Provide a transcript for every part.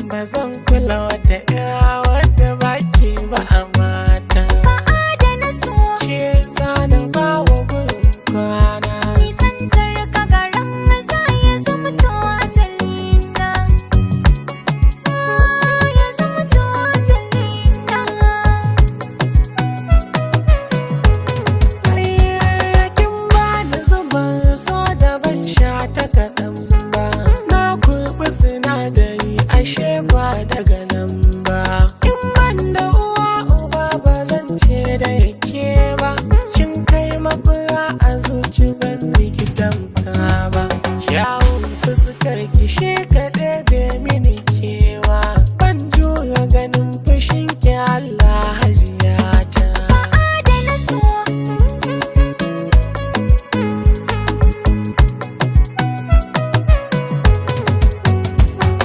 Bazan kula wata ƴa wadda baki ba a mata. Ka adana so Ke zana ba wa gurin kwana. nisantar ka garin maza ya zama to ajalina. Ya zama to ajalina. Kin bani zuban so da ban sha ta kaɗan ba. Na kurɓi sinadari ashe ba daga nan ba. In ban da uwa uba ba zan ce da yake ba. Kin kai mafura a zuci ban rigidan ka ba. Kyawun fuskar ki shi ka ɗebe mini kewa. Ban jura ganin fushin ki Allah hajiyata. Ka adana so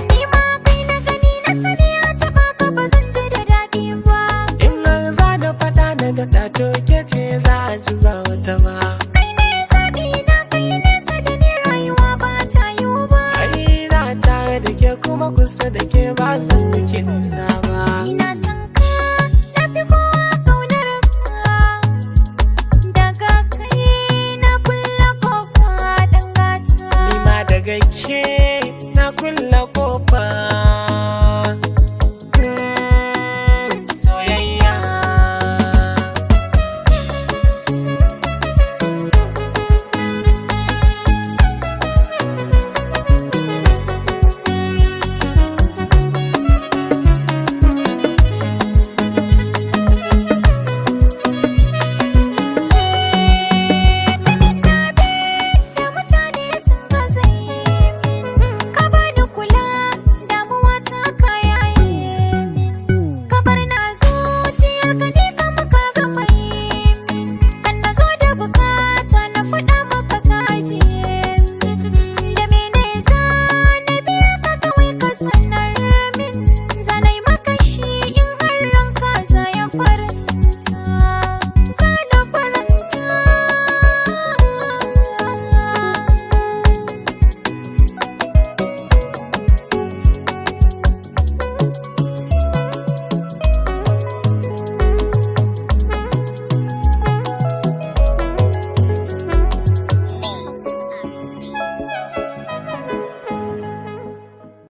ni ma kai na gani na sani ya taɓa ka ba zan ji da daɗi ba. In har za da fada da daɗa to ke ce za a ji ba wata ba. Kai ne zaɓi na kai nesa da ni rayuwa ba ta yiwu ba. Ai na tare da ke kuma kusa da ke ba zan miki nisa